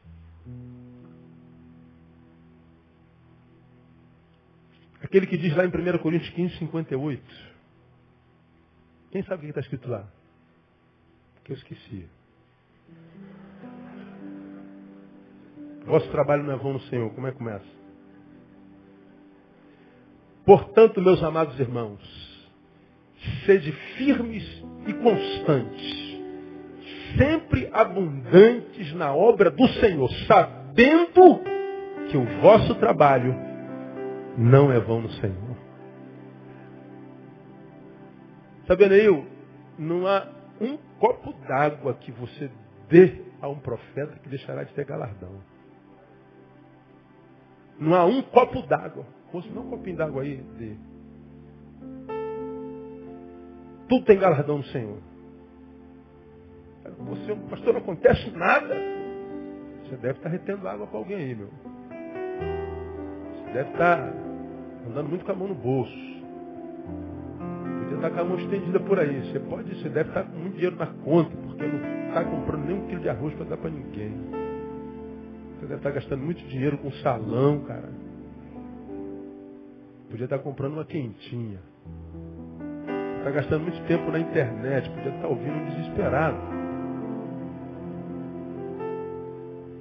Aquele que diz lá em 1 Coríntios 15, 58. Quem sabe o que está escrito lá? Porque eu esqueci. Vosso trabalho não é vão no Senhor. Como é que começa? Portanto, meus amados irmãos, sede firmes e constantes, sempre abundantes na obra do Senhor, sabendo que o vosso trabalho não é vão no Senhor. Sabe, Neil, não há um copo d'água que você dê a um profeta que deixará de ter galardão. Não há um copo d'água. Você não um copinho d'água aí. Tudo tem galardão no Senhor. Você, pastor, não acontece nada. Você deve estar retendo água para alguém aí, meu. Você deve estar andando muito com a mão no bolso. Podia estar com a mão estendida por aí. Você deve estar com muito dinheiro na conta, porque não está comprando nem um quilo de arroz para dar para ninguém. Você deve estar gastando muito dinheiro com salão, cara. Podia estar comprando uma quentinha. Está gastando muito tempo na internet. Podia estar ouvindo um desesperado.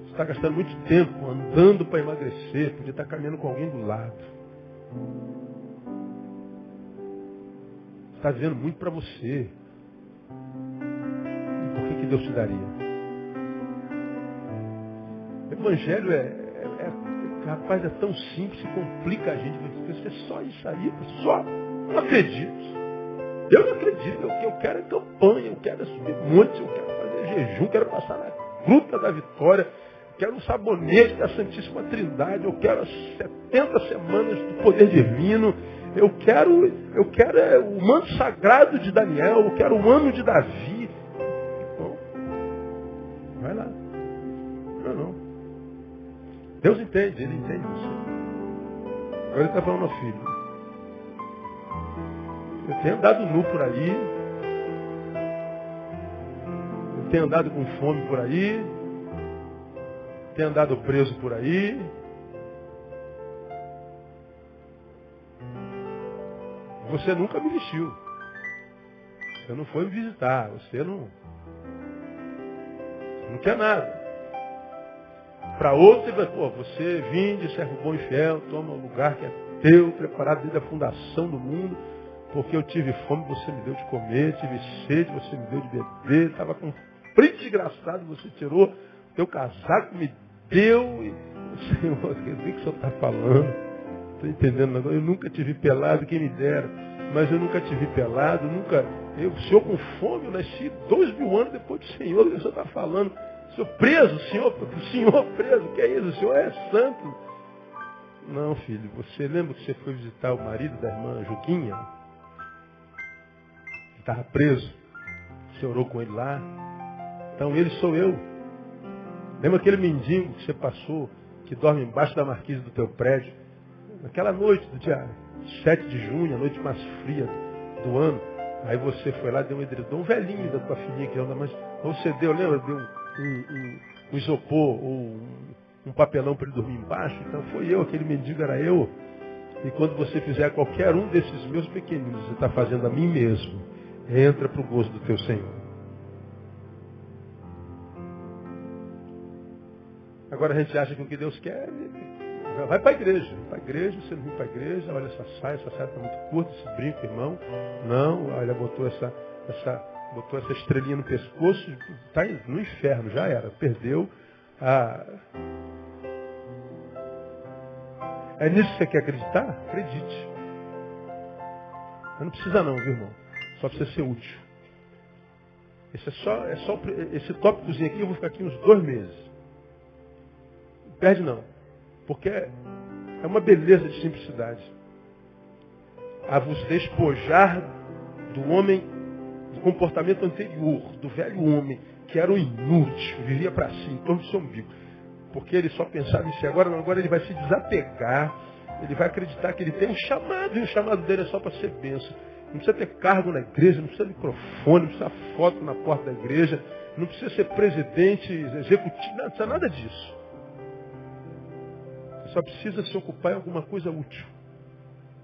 Você está gastando muito tempo andando para emagrecer. Podia estar caminhando com alguém do lado. Você está vivendo muito para você. E por que Deus te daria? O Evangelho rapaz, é tão simples, se complica a gente. Você é só isso aí, só. Não acredito. Eu não acredito. O que eu quero é campanha, eu quero subir monte, eu quero fazer jejum, quero passar na gruta da vitória, quero um sabonete da Santíssima Trindade, eu quero as 70 semanas do poder divino, eu quero o manto sagrado de Daniel, eu quero o ano de Davi. Bom, vai lá. Não. Deus entende, Ele entende você. Agora Ele está falando ao filho. Eu tenho andado nu por aí, eu tenho andado com fome por aí, tenho andado preso por aí. Você nunca me vestiu. Você não foi me visitar. Você não quer nada. Para outro, você vinde, servo bom e fiel, toma o lugar que é teu, preparado desde a fundação do mundo, porque eu tive fome, você me deu de comer, tive sede, você me deu de beber, estava com frio desgraçado, você tirou teu casaco, me deu. Senhor, o que o senhor está falando? Estou entendendo agora. Eu nunca te vi pelado, quem me dera. Mas eu nunca te vi pelado, o senhor com fome, eu nasci 2000 anos depois do Senhor, o que o senhor está falando? O senhor preso, o senhor preso, que é isso? O senhor é santo. Não, filho, você lembra que você foi visitar o marido da irmã Juquinha? Ele estava preso. Você orou com ele lá. Então ele sou eu. Lembra aquele mendigo que você passou, que dorme embaixo da marquise do teu prédio? Naquela noite do dia 7 de junho, a noite mais fria do ano. Aí você foi lá, deu um edredom, um velhinho da tua filhinha que anda, mas você deu, lembra? Deu um isopor ou um papelão para ele dormir embaixo. Então foi eu, aquele mendigo era eu. E quando você fizer qualquer um desses meus pequeninos, você está fazendo a mim mesmo. Entra para o gozo do teu Senhor. Agora a gente acha que o que Deus quer, vai para a igreja. Para a igreja, você não vem para a igreja, olha essa saia está muito curta, esse brinco, irmão. Não, olha, botou essa estrelinha no pescoço, está no inferno, já era, perdeu. É nisso que você quer acreditar? Acredite. Mas não precisa não, viu, irmão? Só precisa ser útil. Esse tópicozinho aqui, eu vou ficar aqui uns 2 meses. Não perde não. Porque é uma beleza de simplicidade. A vos despojar do homem, do comportamento anterior, do velho homem, que era um inútil, vivia para si, em torno do seu umbigo. Porque ele só pensava em si. Agora ele vai se desapegar, ele vai acreditar que ele tem um chamado, e o chamado dele é só para ser bênção. Não precisa ter cargo na igreja, não precisa de microfone, não precisa foto na porta da igreja, não precisa ser presidente, executivo, não precisa nada disso. Só precisa se ocupar em alguma coisa útil.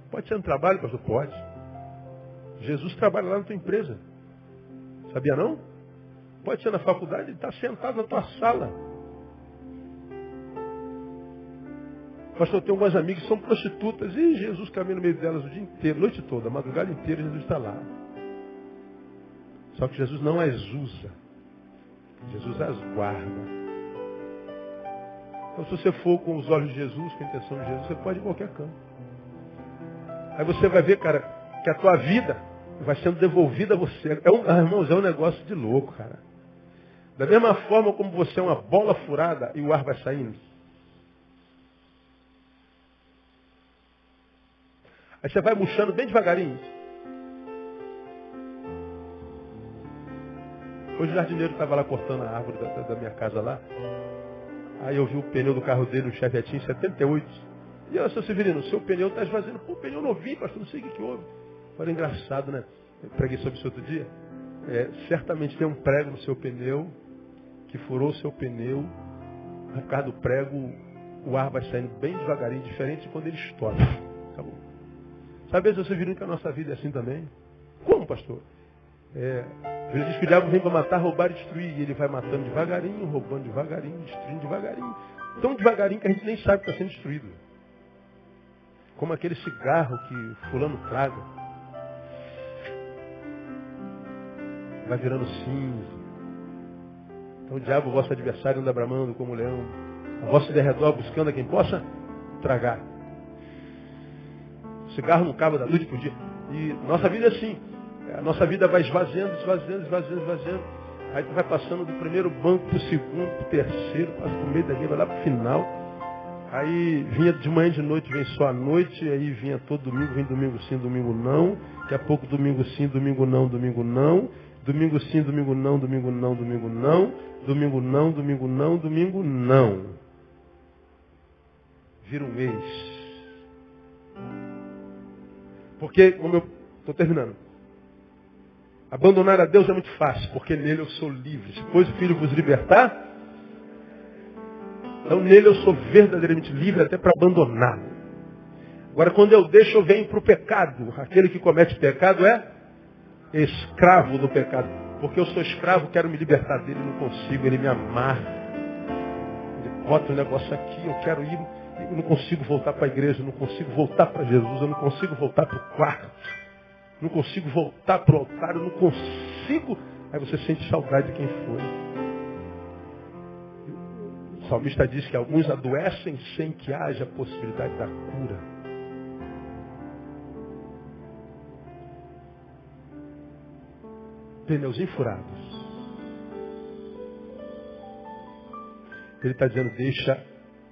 Pode ser no trabalho, pastor? Pode. Jesus trabalha lá na tua empresa. Sabia não? Pode ser na faculdade, ele está sentado na tua sala. Pastor, eu tenho algumas amigas que são prostitutas e Jesus caminha no meio delas o dia inteiro, a noite toda, a madrugada inteira, Jesus está lá. Só que Jesus não as usa. Jesus as guarda. Então, se você for com os olhos de Jesus, com a intenção de Jesus, você pode ir em qualquer canto. Aí você vai ver, cara, que a tua vida vai sendo devolvida a você. Irmãos, é um negócio de louco, cara. Da mesma forma como você é uma bola furada e o ar vai saindo. Aí você vai murchando bem devagarinho. Hoje o jardineiro estava lá cortando a árvore da minha casa lá. Aí eu vi o pneu do carro dele, um Chevetinho 78. E eu, seu Severino, o seu pneu está esvaziando. Pô, pneu novinho, pastor, não sei o que houve. Foi engraçado, né? Eu preguei sobre isso outro dia. Certamente tem um prego no seu pneu, que furou o seu pneu. Por causa do prego, o ar vai saindo bem devagarinho, diferente de quando ele estoura. Acabou. Sabe, seu Severino, que a nossa vida é assim também? Como, pastor? Ele diz que o diabo vem para matar, roubar e destruir. E ele vai matando devagarinho, roubando devagarinho, destruindo devagarinho. Tão devagarinho que a gente nem sabe que está sendo destruído. Como aquele cigarro que fulano traga. Vai virando cinza. Então o diabo, o vosso adversário, anda bramando como leão. A vosso derredor buscando a quem possa tragar. O cigarro não acaba da noite para o dia. E nossa vida é assim. A nossa vida vai esvaziando. Aí tu vai passando do primeiro banco pro segundo, pro terceiro, passa pro meio da linha, vai lá pro final. Aí vinha de manhã, de noite, vem só à noite, aí vinha todo domingo, vem domingo sim, domingo não. Daqui a pouco domingo sim, domingo não, domingo não. Domingo sim, domingo não, domingo não, domingo não. Domingo não, domingo não, domingo não. Vira um mês. Porque, como eu estou terminando, abandonar a Deus é muito fácil, porque nele eu sou livre. Se pois o Filho vos libertar, então nele eu sou verdadeiramente livre até para abandoná-lo. Agora, quando eu deixo, eu venho para o pecado. Aquele que comete pecado é escravo do pecado. Porque eu sou escravo, quero me libertar dele, não consigo, ele me amarra. Ele bota um negócio aqui, eu quero ir, eu não consigo voltar para a igreja, eu não consigo voltar para Jesus, eu não consigo voltar para o quarto, não consigo voltar para o altar, eu não consigo. Aí você sente saudade de quem foi. O salmista diz que alguns adoecem sem que haja possibilidade da cura. Pneuzinho furados. Ele está dizendo, deixa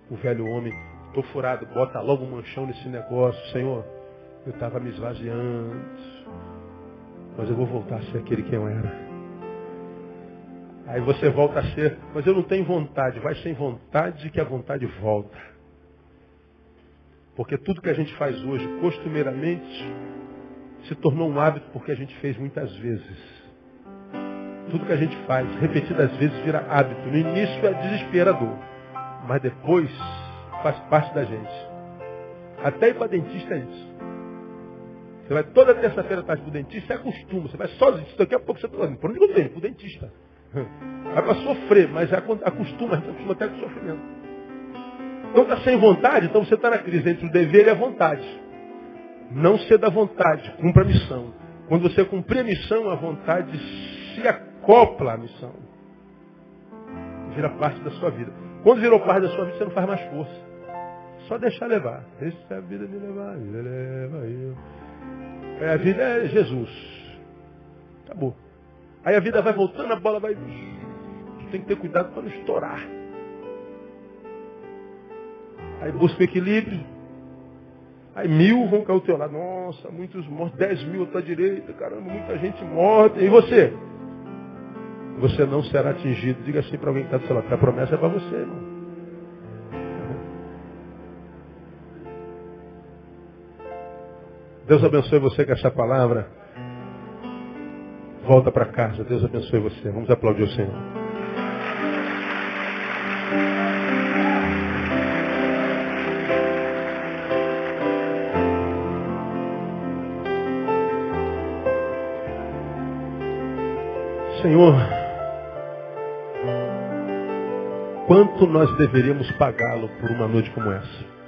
o velho homem, estou furado, bota logo um manchão nesse negócio. Senhor, eu estava me esvaziando, mas eu vou voltar a ser aquele que eu era. Aí você volta a ser, mas eu não tenho vontade. Vai sem vontade que a vontade volta. Porque tudo que a gente faz hoje, costumeiramente, se tornou um hábito porque a gente fez muitas vezes. Tudo que a gente faz, repetidas vezes, vira hábito. No início é desesperador, mas depois faz parte da gente. Até ir para dentista é isso. Você vai toda terça-feira tarde para o dentista, você acostuma. Você vai sozinho, daqui a pouco você está por onde eu tenho? Para o dentista. Vai para sofrer, mas acostuma, a gente acostuma até com o sofrimento. Então está sem vontade, então você está na crise entre o dever e a vontade. Não ser da vontade, cumpra a missão. Quando você cumprir a missão, a vontade se acopla à missão. Vira parte da sua vida. Quando virou parte da sua vida, você não faz mais força. Só deixar levar. Deixa a vida me levar, a vida leva eu. A vida é Jesus. Acabou. Aí a vida vai voltando, a bola vai... Tem que ter cuidado para não estourar. Aí busca o equilíbrio. Aí 1000 vão cair ao teu lado. Nossa, muitos mortos. 10.000 à tua direita. Caramba, muita gente morta. E você? Você não será atingido. Diga assim para alguém que está do seu lado. A promessa é para você, irmão. Deus abençoe você com essa palavra. Volta para casa. Deus abençoe você. Vamos aplaudir o Senhor. Senhor, quanto nós deveríamos pagá-lo por uma noite como essa?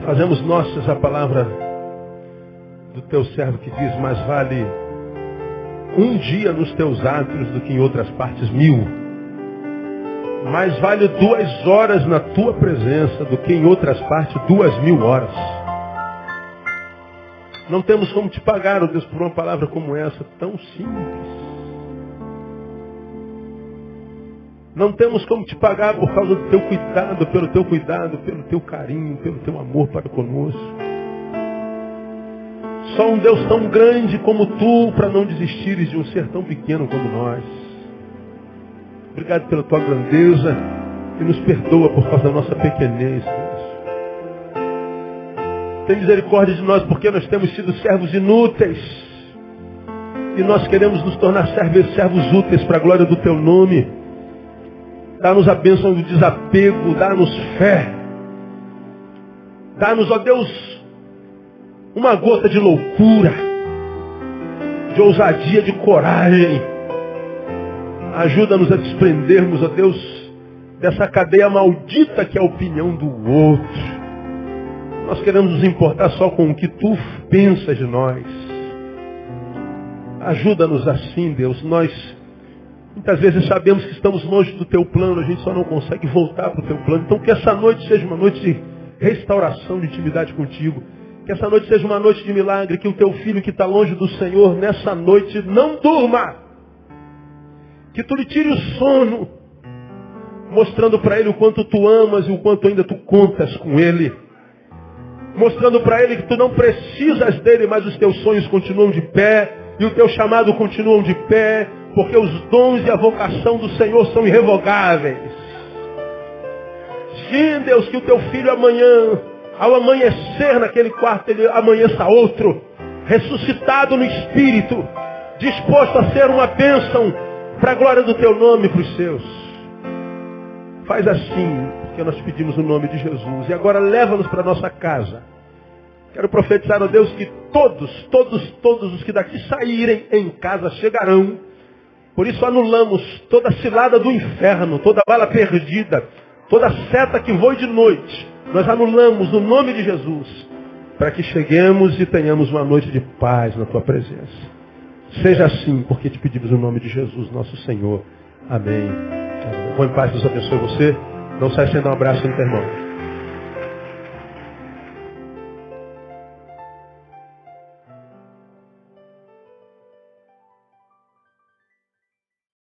Fazemos nossas a palavra do teu servo que diz, mais vale um dia nos teus átrios do que em outras partes 1000. Mais vale 2 horas na tua presença do que em outras partes 2.000 horas. Não temos como te pagar, ó Deus, por uma palavra como essa, tão simples. Não temos como te pagar por causa do teu cuidado, pelo teu carinho, pelo teu amor para conosco. Só um Deus tão grande como tu, para não desistires de um ser tão pequeno como nós. Obrigado pela tua grandeza e nos perdoa por causa da nossa pequenez, Deus. Tem misericórdia de nós porque nós temos sido servos inúteis. E nós queremos nos tornar servos úteis para a glória do teu nome. Dá-nos a bênção do desapego, dá-nos fé. Dá-nos, ó Deus, uma gota de loucura, de ousadia, de coragem. Ajuda-nos a desprendermos, ó Deus, dessa cadeia maldita que é a opinião do outro. Nós queremos nos importar só com o que tu pensas de nós. Ajuda-nos assim, Deus. Nós muitas vezes sabemos que estamos longe do teu plano, a gente só não consegue voltar para o teu plano. Então que essa noite seja uma noite de restauração, de intimidade contigo. Que essa noite seja uma noite de milagre, que o teu filho que está longe do Senhor, nessa noite, não durma. Que tu lhe tire o sono, mostrando para ele o quanto tu amas e o quanto ainda tu contas com ele. Mostrando para ele que tu não precisas dele, mas os teus sonhos continuam de pé e o teu chamado continuam de pé, porque os dons e a vocação do Senhor são irrevogáveis. Sim, Deus, que o teu filho amanhã, ao amanhecer naquele quarto, ele amanheça outro, ressuscitado no Espírito, disposto a ser uma bênção para a glória do teu nome, para os seus. Faz assim, porque nós pedimos o nome de Jesus. E agora leva-nos para a nossa casa. Quero profetizar, ó Deus, que todos os que daqui saírem em casa chegarão. Por isso anulamos toda cilada do inferno, toda bala perdida, toda seta que voe de noite. Nós anulamos no nome de Jesus, para que cheguemos e tenhamos uma noite de paz na tua presença. Seja assim, porque te pedimos o nome de Jesus, nosso Senhor. Amém. Bom em paz, Deus abençoe você. Não sai sem dar um abraço no teu irmão.